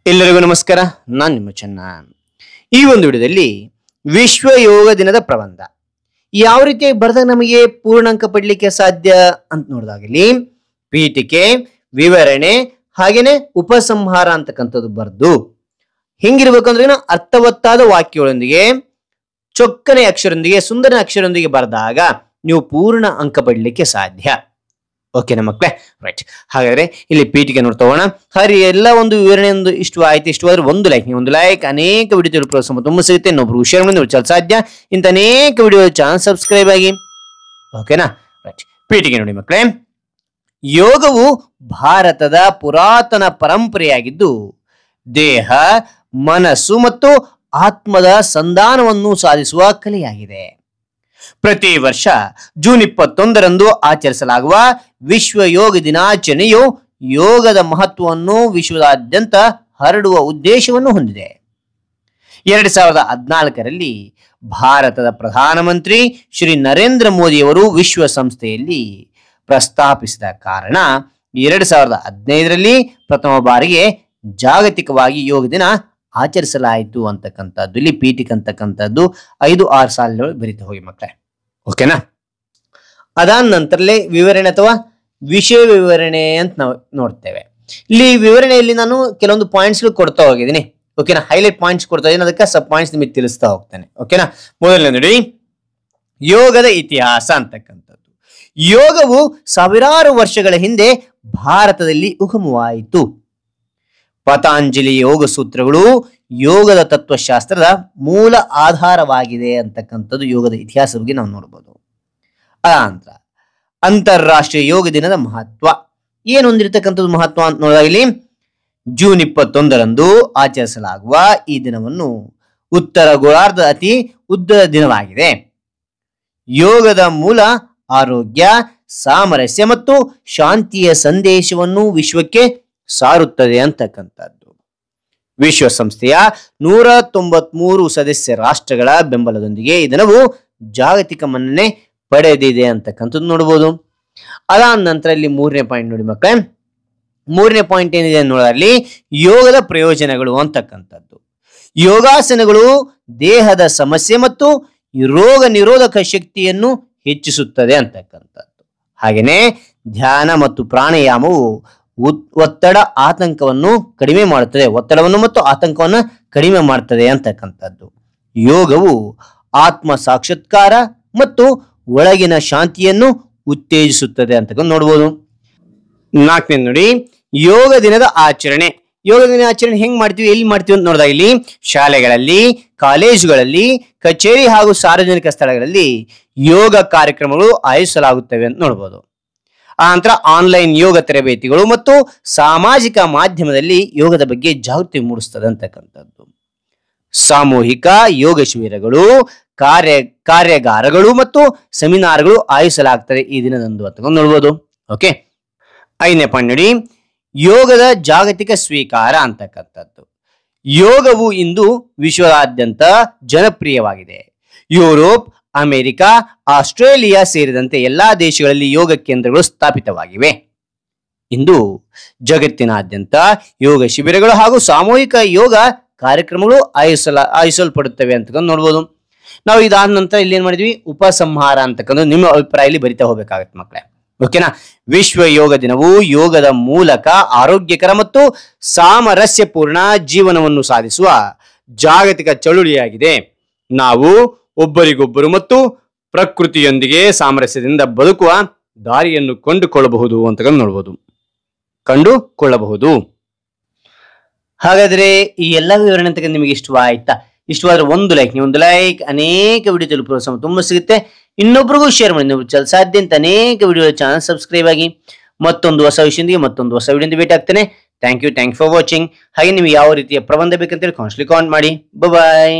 ಎಲ್ಲರಿಗೂ ನಮಸ್ಕಾರ. ನಾನು ನಿಮ್ಮ ಚೆನ್ನ. ಈ ಒಂದು ವಿಡಿಯೋದಲ್ಲಿ ವಿಶ್ವ ಯೋಗ ದಿನದ ಪ್ರಬಂಧ ಯಾವ ರೀತಿಯಾಗಿ ಬರೆದಾಗ ನಮಗೆ ಪೂರ್ಣಾಂಕ ಪಡಲಿಕ್ಕೆ ಸಾಧ್ಯ ಅಂತ ನೋಡಿದಾಗಲಿ ಪೀಠಿಕೆ, ವಿವರಣೆ ಹಾಗೇನೆ ಉಪಸಂಹಾರ ಅಂತಕ್ಕಂಥದ್ದು ಬರೆದು ಹಿಂಗಿರ್ಬೇಕಂದ್ರೆ ಅರ್ಥವತ್ತಾದ ವಾಕ್ಯಗಳೊಂದಿಗೆ ಚೊಕ್ಕನೆ ಅಕ್ಷರದೊಂದಿಗೆ ಸುಂದರ ಅಕ್ಷರದೊಂದಿಗೆ ಬರೆದಾಗ ನೀವು ಪೂರ್ಣ ಅಂಕ ಪಡಲಿಕ್ಕೆ ಸಾಧ್ಯ. ಓಕೆನಾ ಮಕ್ಕಳೇ? ರೈಟ್. ಹಾಗಾದ್ರೆ ಇಲ್ಲಿ ಪೀಠಿಕೆ ನೋಡ್ತೋಣ. ಹಾಗೆ ಎಲ್ಲ ಒಂದು ವಿವರಣೆ ಒಂದು ಇಷ್ಟು ಆಯ್ತು. ಇಷ್ಟವಾದ್ರೆ ಒಂದು ಲೈಕ್ ಅನೇಕ ವಿಡಿಯೋ ಪ್ರೋತ್ಸಾಹ ತುಂಬ ಸಿಗುತ್ತೆ. ಇನ್ನೊಬ್ರು ಶೇರ್ ಮಾಡಿ ಸಾಧ್ಯ. ಇಂಥ ಅನೇಕ ವಿಡಿಯೋ ಚಾನಲ್ ಸಬ್ಸ್ಕ್ರೈಬ್ ಆಗಿ. ಓಕೆನಾ? ರೈಟ್. ಪೀಠಿಕೆ ನೋಡಿ ಮಕ್ಕಳೇ. ಯೋಗವು ಭಾರತದ ಪುರಾತನ ಪರಂಪರೆಯಾಗಿದ್ದು ದೇಹ, ಮನಸ್ಸು ಮತ್ತು ಆತ್ಮದ ಸಂಧಾನವನ್ನು ಸಾಧಿಸುವ ಕಲೆಯಾಗಿದೆ. ಪ್ರತಿ ವರ್ಷ ಜೂನ್ 21ರಂದು ಆಚರಿಸಲಾಗುವ ವಿಶ್ವ ಯೋಗ ದಿನಾಚರಣೆಯು ಯೋಗದ ಮಹತ್ವವನ್ನು ವಿಶ್ವದಾದ್ಯಂತ ಹರಡುವ ಉದ್ದೇಶವನ್ನು ಹೊಂದಿದೆ. 2014ರಲ್ಲಿ ಭಾರತದ ಪ್ರಧಾನಮಂತ್ರಿ ಶ್ರೀ ನರೇಂದ್ರ ಮೋದಿಯವರು ವಿಶ್ವಸಂಸ್ಥೆಯಲ್ಲಿ ಪ್ರಸ್ತಾಪಿಸಿದ ಕಾರಣ 2015ರಲ್ಲಿ ಪ್ರಥಮ ಬಾರಿಗೆ ಜಾಗತಿಕವಾಗಿ ಯೋಗ ದಿನ ಆಚರಿಸಲಾಯಿತು ಅಂತಕ್ಕಂಥದ್ದು ಇಲ್ಲಿ ಪೀಠಿಕೆ ಅಂತಕ್ಕಂಥದ್ದು 5-6 ಸಾಲಿನಲ್ಲಿ ಬರೀತಾ ಹೋಗಿ ಮಕ್ಕಳೇ. ಓಕೆನಾ? ಅದಾದ ನಂತರಲೇ ವಿವರಣೆ ಅಥವಾ ವಿಷಯ ವಿವರಣೆ ಅಂತ ನಾವು ನೋಡ್ತೇವೆ. ಇಲ್ಲಿ ವಿವರಣೆಯಲ್ಲಿ ನಾನು ಕೆಲವೊಂದು ಪಾಯಿಂಟ್ಸ್ ಕೊಡ್ತಾ ಹೋಗಿದ್ದೀನಿ. ಓಕೆನಾ? ಹೈಲೈಟ್ ಪಾಯಿಂಟ್ಸ್ ಕೊಡ್ತಾ ಇದ್ದೀನಿ, ಅದಕ್ಕೆ ಸಬ್ ಪಾಯಿಂಟ್ಸ್ ನಿಮಗೆ ತಿಳಿಸ್ತಾ ಹೋಗ್ತೇನೆ. ಓಕೆನಾ? ಮೊದಲನೇ ನೋಡಿ, ಯೋಗದ ಇತಿಹಾಸ ಅಂತಕ್ಕಂಥದ್ದು. ಯೋಗವು ಸಾವಿರಾರು ವರ್ಷಗಳ ಹಿಂದೆ ಭಾರತದಲ್ಲಿ ಉಗಮವಾಯಿತು. ಪತಾಂಜಲಿ ಯೋಗ ಸೂತ್ರಗಳು ಯೋಗದ ತತ್ವಶಾಸ್ತ್ರದ ಮೂಲ ಆಧಾರವಾಗಿದೆ ಅಂತಕ್ಕಂಥದ್ದು ಯೋಗದ ಇತಿಹಾಸ ಬಗ್ಗೆ ನಾವು ನೋಡಬಹುದು. ಅನಂತರ ಅಂತಾರಾಷ್ಟ್ರೀಯ ಯೋಗ ದಿನದ ಮಹತ್ವ ಏನು ಹೊಂದಿರತಕ್ಕಂಥದ್ದು ಮಹತ್ವ ಅಂತ ನೋಡಿದಾಗಲಿ ಜೂನ್ 21ರಂದು ಆಚರಿಸಲಾಗುವ ಈ ದಿನವನ್ನು ಉತ್ತರ ಗೋಳಾರ್ಧದ ಅತಿ ಉದ್ದದ ದಿನವಾಗಿದೆ. ಯೋಗದ ಮೂಲ ಆರೋಗ್ಯ, ಸಾಮರಸ್ಯ ಮತ್ತು ಶಾಂತಿಯ ಸಂದೇಶವನ್ನು ವಿಶ್ವಕ್ಕೆ ಸಾರುತ್ತದೆ ಅಂತಕ್ಕಂಥದ್ದು. ವಿಶ್ವಸಂಸ್ಥೆಯ 193 ಸದಸ್ಯ ರಾಷ್ಟ್ರಗಳ ಬೆಂಬಲದೊಂದಿಗೆ ಈ ದಿನವು ಜಾಗತಿಕ ಮನ್ನಣೆ ಪಡೆದಿದೆ ಅಂತಕ್ಕಂಥದ್ದು ನೋಡಬಹುದು. ಅದಾದ ನಂತರ ಇಲ್ಲಿ 3ನೇ ಪಾಯಿಂಟ್ ನೋಡಿ ಮಕ್ಕಳೇ. 3ನೇ ಪಾಯಿಂಟ್ ಏನಿದೆ ನೋಡಲಿ, ಯೋಗದ ಪ್ರಯೋಜನಗಳು ಅಂತಕ್ಕಂಥದ್ದು. ಯೋಗಾಸನಗಳು ದೇಹದ ಸಮಸ್ಯೆ ಮತ್ತು ರೋಗ ನಿರೋಧಕ ಶಕ್ತಿಯನ್ನು ಹೆಚ್ಚಿಸುತ್ತದೆ ಅಂತಕ್ಕಂಥದ್ದು. ಹಾಗೆಯೇ ಧ್ಯಾನ ಮತ್ತು ಪ್ರಾಣಾಯಾಮವು ಒತ್ತಡ ಆತಂಕವನ್ನು ಕಡಿಮೆ ಮಾಡುತ್ತದೆ, ಒತ್ತಡವನ್ನು ಮತ್ತು ಆತಂಕವನ್ನು ಕಡಿಮೆ ಮಾಡುತ್ತದೆ ಅಂತಕ್ಕಂಥದ್ದು. ಯೋಗವು ಆತ್ಮ ಸಾಕ್ಷಾತ್ಕಾರ ಮತ್ತು ಒಳಗಿನ ಶಾಂತಿಯನ್ನು ಉತ್ತೇಜಿಸುತ್ತದೆ ಅಂತ ನೋಡ್ಬೋದು. 4ನೇ ನೋಡಿ, ಯೋಗ ದಿನದ ಆಚರಣೆ. ಯೋಗ ದಿನ ಆಚರಣೆ ಹೆಂಗ್ ಮಾಡ್ತೀವಿ, ಎಲ್ಲಿ ಮಾಡ್ತೀವಿ ಅಂತ ನೋಡಿದಾಗ ಇಲ್ಲಿ ಶಾಲೆಗಳಲ್ಲಿ, ಕಾಲೇಜುಗಳಲ್ಲಿ, ಕಚೇರಿ ಹಾಗೂ ಸಾರ್ವಜನಿಕ ಸ್ಥಳಗಳಲ್ಲಿ ಯೋಗ ಕಾರ್ಯಕ್ರಮಗಳು ಆಯೋಜಿಸಲಾಗುತ್ತವೆ ಅಂತ ನೋಡ್ಬೋದು. ಆ ನಂತರ ಆನ್ಲೈನ್ ಯೋಗ ತರಬೇತಿಗಳು ಮತ್ತು ಸಾಮಾಜಿಕ ಮಾಧ್ಯಮದಲ್ಲಿ ಯೋಗದ ಬಗ್ಗೆ ಜಾಗೃತಿ ಮೂಡಿಸ್ತದೆ ಅಂತಕ್ಕಂಥದ್ದು. ಸಾಮೂಹಿಕ ಯೋಗ ಶಿಬಿರಗಳು, ಕಾರ್ಯಾಗಾರಗಳು ಮತ್ತು ಸೆಮಿನಾರ್ಗಳು ಆಯೋಜಿಸಲಾಗ್ತದೆ ಈ ದಿನದಂದು ಅಂತ ನೋಡ್ಬೋದು. ಓಕೆ. 5ನೇ ಪಾಯಿಂಟ್ ನೋಡಿ, ಯೋಗದ ಜಾಗತಿಕ ಸ್ವೀಕಾರ ಅಂತಕ್ಕಂಥದ್ದು. ಯೋಗವು ಇಂದು ವಿಶ್ವದಾದ್ಯಂತ ಜನಪ್ರಿಯವಾಗಿದೆ. ಯುರೋಪ್, ಅಮೆರಿಕ, ಆಸ್ಟ್ರೇಲಿಯಾ ಸೇರಿದಂತೆ ಎಲ್ಲಾ ದೇಶಗಳಲ್ಲಿ ಯೋಗ ಕೇಂದ್ರಗಳು ಸ್ಥಾಪಿತವಾಗಿವೆ. ಇಂದು ಜಗತ್ತಿನಾದ್ಯಂತ ಯೋಗ ಶಿಬಿರಗಳು ಹಾಗೂ ಸಾಮೂಹಿಕ ಯೋಗ ಕಾರ್ಯಕ್ರಮಗಳು ಆಯೋಜಿಸಲ್ಪಡುತ್ತವೆ ಅಂತ ನೋಡ್ಬೋದು. ನಾವು ಇದಾದ ನಂತರ ಇಲ್ಲಿ ಏನ್ ಮಾಡಿದ್ವಿ, ಉಪಸಂಹಾರ ಅಂತಕ್ಕಂಥ ನಿಮ್ಮ ಅಭಿಪ್ರಾಯದಲ್ಲಿ ಬರಿತಾ ಹೋಗ್ಬೇಕಾಗತ್ತೆ ಮಕ್ಕಳೇ. ಓಕೆನಾ? ವಿಶ್ವ ಯೋಗ ದಿನವು ಯೋಗದ ಮೂಲಕ ಆರೋಗ್ಯಕರ ಮತ್ತು ಸಾಮರಸ್ಯಪೂರ್ಣ ಜೀವನವನ್ನು ಸಾಧಿಸುವ ಜಾಗತಿಕ ಚಳುವಳಿಯಾಗಿದೆ. ನಾವು ಒಬ್ಬರಿಗೊಬ್ಬರು ಮತ್ತು ಪ್ರಕೃತಿಯೊಂದಿಗೆ ಸಾಮರಸ್ಯದಿಂದ ಬದುಕುವ ದಾರಿಯನ್ನು ಕಂಡುಕೊಳ್ಳಬಹುದು ಅಂತ ಕಂಡುಕೊಳ್ಳಬಹುದು. ಹಾಗಾದ್ರೆ ಈ ಎಲ್ಲ ವಿವರಣೆ ಅಂತ ನಿಮಗೆ ಇಷ್ಟವಾಯ್ತಾ? ಇಷ್ಟವಾದ್ರೆ ಒಂದು ಲೈಕ್ ಅನೇಕ ವಿಡಿಯೋ ತಲುಪುವ ತುಂಬ ಸಿಗುತ್ತೆ. ಇನ್ನೊಬ್ರಿಗೂ ಶೇರ್ ಮಾಡಿ. ನೀವು ಸಾಧ್ಯ ಅಂತ ಅನೇಕ ವಿಡಿಯೋ ಚಾನಲ್ ಸಬ್ಸ್ಕ್ರೈಬ್ ಆಗಿ. ಮತ್ತೊಂದು ಹೊಸ ವಿಷಯದೊಂದಿಗೆ ಮತ್ತೊಂದು ಹೊಸ ವಿಡಿಯೋದಿಂದ ಭೇಟಿ ಆಗ್ತೇನೆ. Thank you for watching. ಹಾಗೆ ನಿಮ್ಗೆ ಯಾವ ರೀತಿಯ ಪ್ರಬಂಧ ಬೇಕಂತೇಳಿ ಕಾಮೆಂಟ್ ಮಾಡಿ. ಬಾಯ್.